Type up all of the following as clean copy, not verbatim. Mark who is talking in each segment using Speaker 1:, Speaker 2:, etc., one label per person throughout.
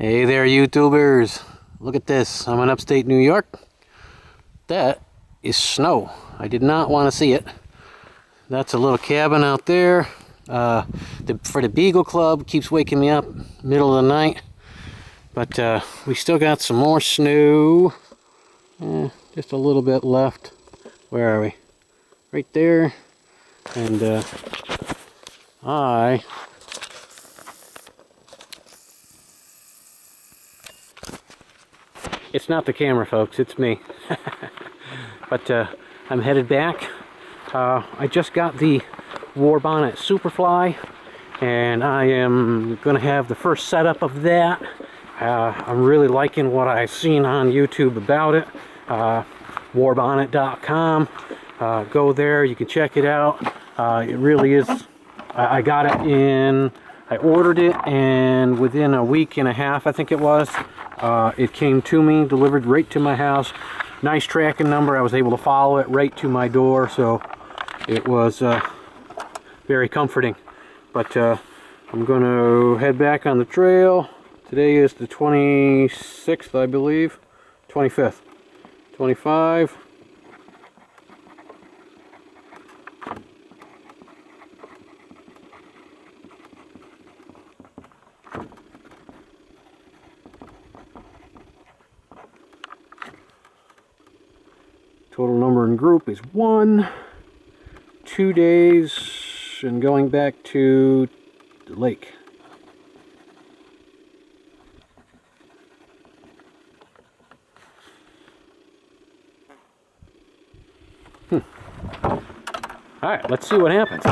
Speaker 1: Hey there, YouTubers. Look at this. I'm in upstate New York. That is snow. I did not want to see it. That's a little cabin out there. For the Beagle Club, keeps waking me up middle of the night. But we still got some more snow. Just a little bit left. Where are we? Right there. And it's not the camera, folks, it's me. But I'm headed back. I just got the warbonnet superfly, and I am going to have the first setup of that. I'm really liking what I've seen on YouTube about it. Warbonnet.com. Go there, you can check it out. It really is. I got it in, I ordered it, and within a week and a half, I think it was, it came to me, delivered right to my house. Nice tracking number. I was able to follow it right to my door, so it was very comforting. But I'm going to head back on the trail. Today is the 26th, I believe. 25th. 25. Total number in group is 1. 2 days and going back to the lake. Alright, let's see what happens.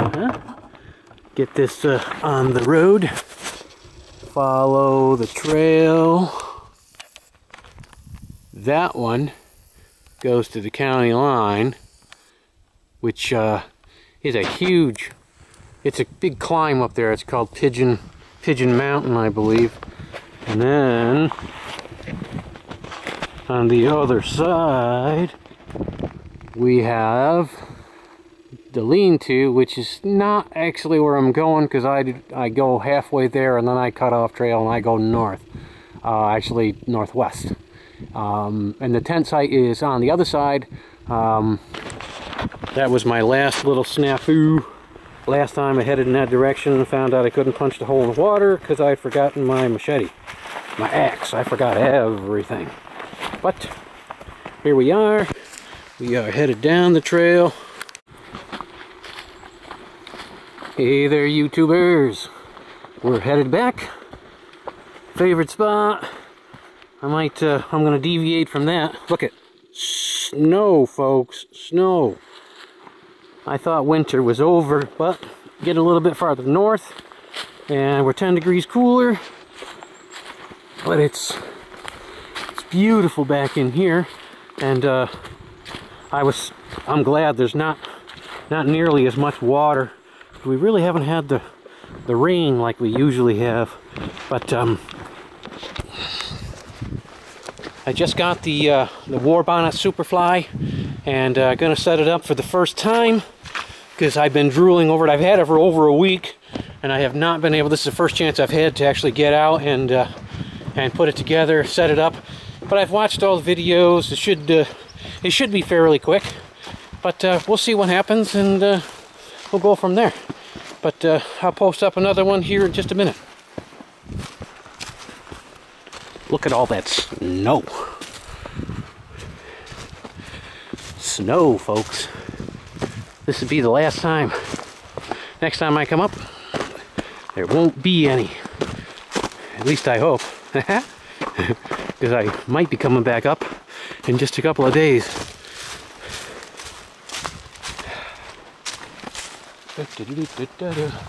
Speaker 1: Get this on the road. Follow the trail. That one goes to the county line, which is a huge, it's a big climb up there. It's called Pigeon Mountain, I believe. And then on the other side we have the lean-to, which is not actually where I'm going, because I go halfway there and then I cut off trail and I go north, actually northwest. And the tent site is on the other side. That was my last little snafu. Last time I headed in that direction and found out I couldn't punch the hole in the water because I had forgotten my machete. My axe. I forgot everything. But here we are. We are headed down the trail. Hey there, YouTubers. We're headed back. Favorite spot. I'm gonna deviate from that. Look at snow, folks. Snow. I thought winter was over, but get a little bit farther north and we're 10 degrees cooler. But it's beautiful back in here, and I'm glad there's not nearly as much water. We really haven't had the rain like we usually have. But I just got the warbonnet superfly, and gonna set it up for the first time because I've been drooling over it. I've had it for over a week and I have not been able, this is the first chance I've had to actually get out and put it together, set it up. But I've watched all the videos. It should be fairly quick, but we'll see what happens, and we'll go from there. But I'll post up another one here in just a minute. Look at all that snow. Snow, folks. This would be the last time. Next time I come up, there won't be any. At least I hope. Because I might be coming back up in just a couple of days.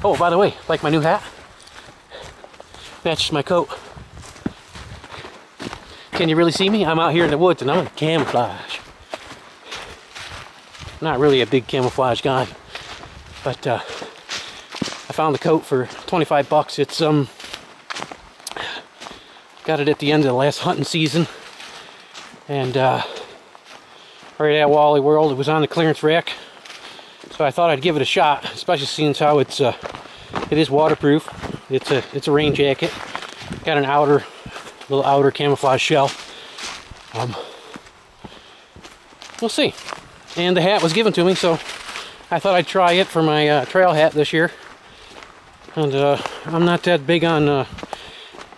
Speaker 1: Oh, by the way, like my new hat? Matches my coat. Can you really see me? I'm out here in the woods and I'm in camouflage. Not really a big camouflage guy, but I found the coat for 25 bucks. It's got it at the end of the last hunting season, and right at Wally World. It was on the clearance rack, so I thought I'd give it a shot, especially since how it is waterproof. It's a rain jacket. Got an outer little outer camouflage shell. We'll see. And the hat was given to me, so I thought I'd try it for my trail hat this year. And I'm not that big on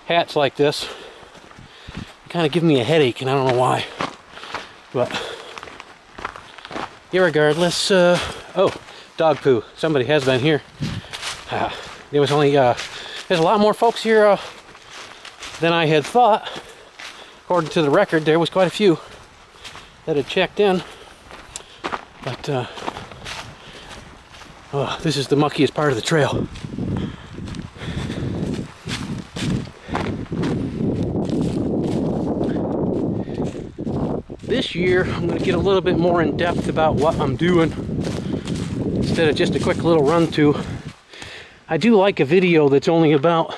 Speaker 1: hats like this. They kind of give me a headache, and I don't know why. But irregardless, oh, dog poo. Somebody has been here. There was only there's a lot more folks here than I had thought. According to the record, there was quite a few that had checked in. But oh, this is the muckiest part of the trail. This year, I'm going to get a little bit more in depth about what I'm doing instead of just a quick little run to. I do like a video that's only about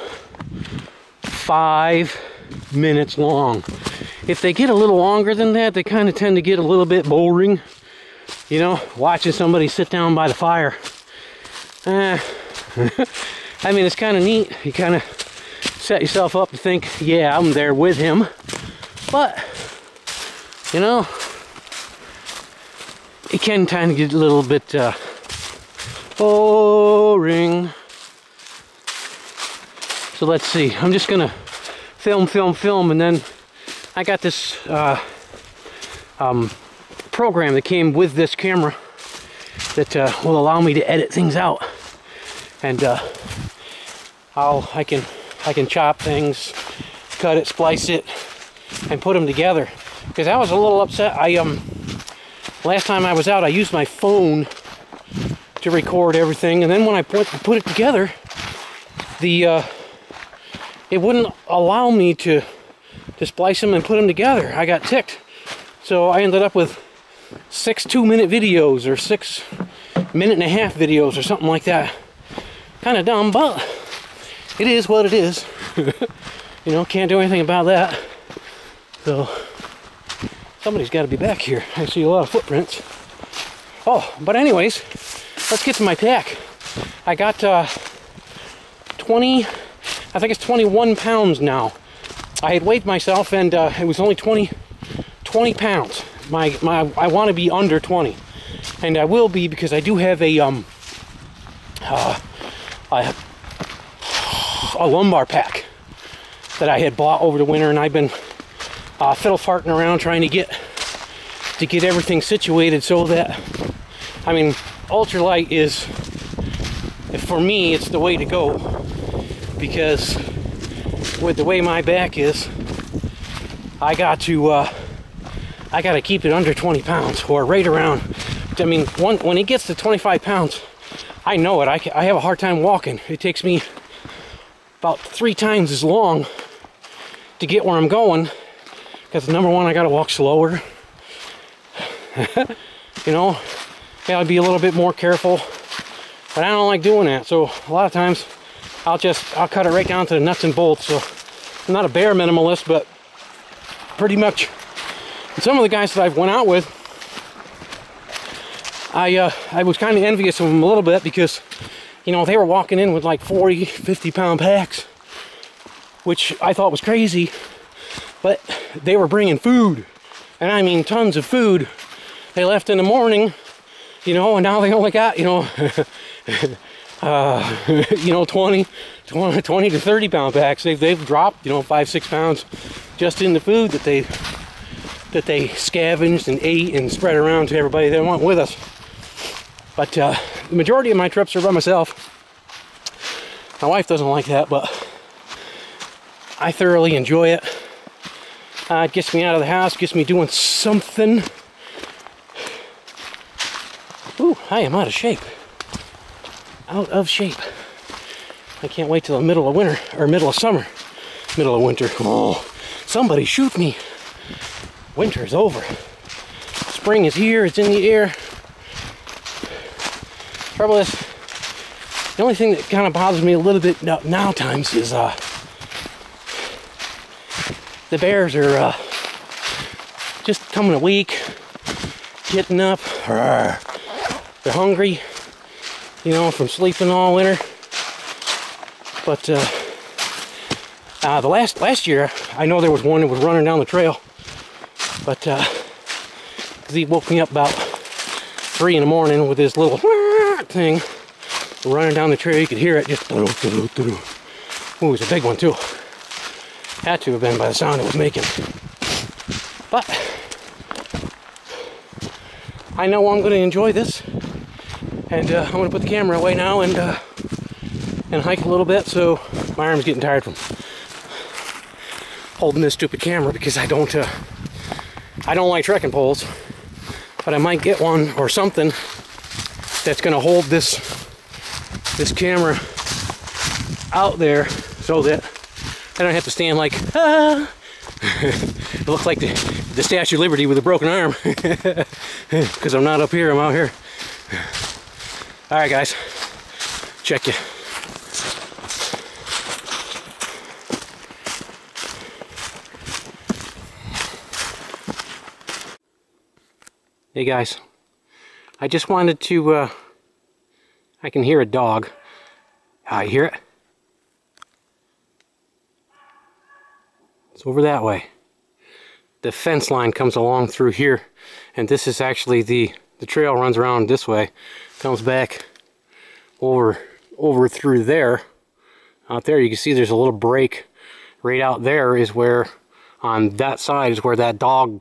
Speaker 1: 5 minutes long. If they get a little longer than that, they kind of tend to get a little bit boring. You know, watching somebody sit down by the fire. I mean, it's kind of neat. You kind of set yourself up to think, yeah, I'm there with him. But, you know, it can kind of get a little bit boring. So let's see. I'm just gonna film, and then I got this program that came with this camera that will allow me to edit things out, and I can chop things, cut it, splice it, and put them together. Because I was a little upset. Last time I was out, I used my phone to record everything, and then when I put it together, it wouldn't allow me to splice them and put them together. I got ticked, so I ended up with 6 2-minute videos or 6 minute-and-a-half videos or something like that. Kind of dumb, but it is what it is. You know, can't do anything about that. So somebody's got to be back here. I see a lot of footprints. Oh, but anyways, let's get to my pack. I got 20, I think it's 21 pounds now. I had weighed myself, and it was only 20 pounds. I want to be under 20, and I will be, because I do have a lumbar pack that I had bought over the winter, and I've been fiddle farting around trying to get everything situated so that, I mean, ultralight is, for me, it's the way to go, because with the way my back is, I got to keep it under 20 pounds, or right around. I mean, when it gets to 25 pounds, I know it. I have a hard time walking. It takes me about 3 times as long to get where I'm going, because number one, I got to walk slower. You know, gotta be a little bit more careful, but I don't like doing that. So a lot of times, I'll cut it right down to the nuts and bolts. So I'm not a bare minimalist, but pretty much. And some of the guys that I've went out with, I was kind of envious of them a little bit, because, you know, they were walking in with like 40, 50 pound packs, which I thought was crazy, but they were bringing food, and I mean tons of food. They left in the morning, you know, and now they only got, you know, you know, 20 to 30 pound packs. They've dropped, you know, 5-6 pounds just in the food that they scavenged and ate and spread around to everybody that went with us. But the majority of my trips are by myself. My wife doesn't like that, but I thoroughly enjoy it. It gets me out of the house, gets me doing something. Ooh, I am out of shape. Out of shape. I can't wait till the middle of winter, or middle of summer. Middle of winter. Oh, somebody shoot me. Winter's over. Spring is here, it's in the air. Trouble is, the only thing that kind of bothers me a little bit now times is the bears are just coming a week, getting up. They're hungry, you know, from sleeping all winter. But The last year, I know there was one that was running down the trail, but 'cause he woke me up about 3 in the morning with his little thing running down the trail. You could hear it just. Ooh, it was a big one too. Had to have been by the sound it was making. But I know I'm going to enjoy this, and I'm going to put the camera away now and hike a little bit. So my arm's getting tired from holding this stupid camera, because I don't like trekking poles, but I might get one or something that's going to hold this camera out there so that I don't have to stand like it looks like the Statue of Liberty with a broken arm, because I'm not up here, I'm out here. All right, guys, check you. Hey guys, I just wanted to, I can hear a dog. I hear it. It's over that way. The fence line comes along through here, and this is actually the trail runs around this way, comes back over through there. Out there you can see there's a little break. Right out there is where, on that side is where that dog,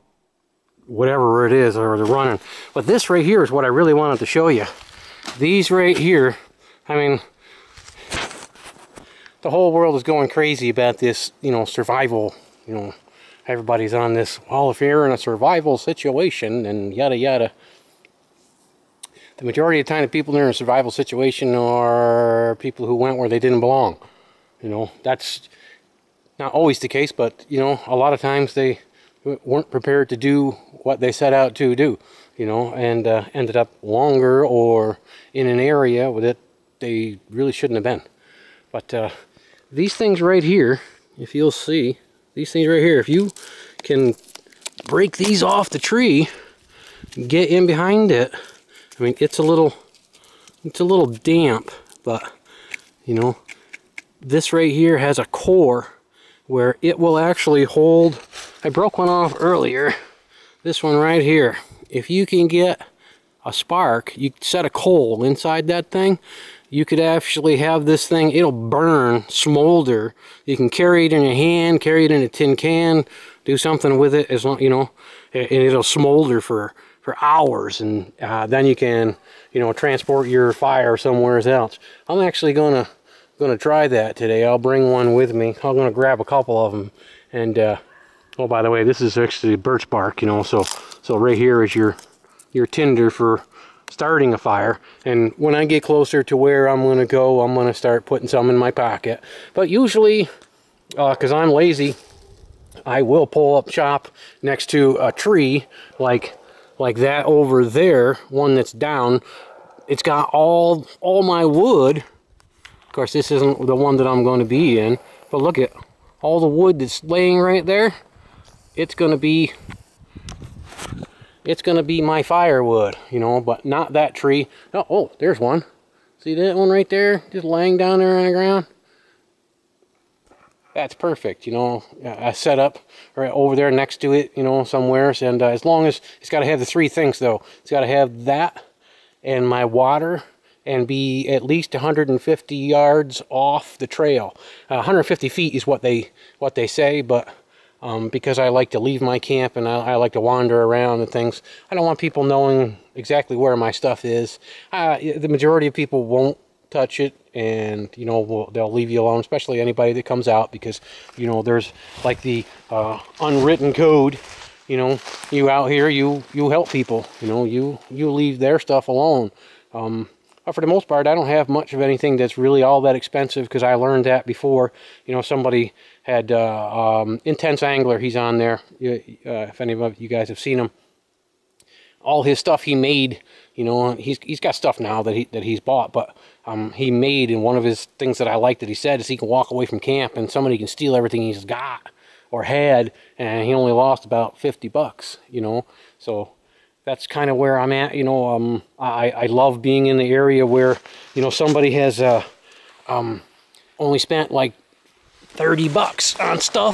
Speaker 1: whatever it is, or they're running. But this right here is what I really wanted to show you. These right here, I mean, the whole world is going crazy about this, you know, survival, you know, everybody's on this, well, if you're in a survival situation and yada yada. The majority of the time the people that are in a survival situation are people who went where they didn't belong. You know, that's not always the case, but, you know, a lot of times they weren't prepared to do what they set out to do, you know, and ended up longer or in an area that they really shouldn't have been. But these things right here, if you'll see, these things right here, if you can break these off the tree, get in behind it, I mean, it's a little damp, but, you know, this right here has a core where it will actually hold. I broke one off earlier, this one right here. If you can get a spark, you set a coal inside that thing, you could actually have this thing, it'll burn, smolder. You can carry it in your hand, carry it in a tin can, do something with it, as long, you know, and it'll smolder for hours, and then you can, you know, transport your fire somewhere else. I'm actually gonna try that today. I'll bring one with me. I'm gonna grab a couple of them, and oh, by the way, this is actually birch bark, you know, so right here is your tinder for starting a fire. And when I get closer to where I'm going to go, I'm going to start putting some in my pocket. But usually, because I'm lazy, I will pull up shop next to a tree like that over there, one that's down. It's got all my wood. Of course, this isn't the one that I'm going to be in, but look at all the wood that's laying right there. It's going to be my firewood, you know, but not that tree. Oh, there's one. See that one right there, just laying down there on the ground? That's perfect, you know. I set up right over there next to it, you know, somewhere. And as long as it's got to have the three things, though. It's got to have that and my water, and be at least 150 yards off the trail. 150 feet is what they say, but because I like to leave my camp and I like to wander around and things, I don't want people knowing exactly where my stuff is. The majority of people won't touch it, and, you know, they'll leave you alone, especially anybody that comes out, because, you know, there's like the unwritten code. You know, you out here, you help people, you know, you leave their stuff alone. But for the most part, I don't have much of anything that's really all that expensive, because I learned that before. You know, somebody had Intense Angler, he's on there, if any of you guys have seen him. All his stuff he made, you know, he's got stuff now that he's bought, but he made, and one of his things that I like that he said is he can walk away from camp and somebody can steal everything he's got or had, and he only lost about 50 bucks, you know. So that's kind of where I'm at, you know. I love being in the area where, you know, somebody has only spent like 30 bucks on stuff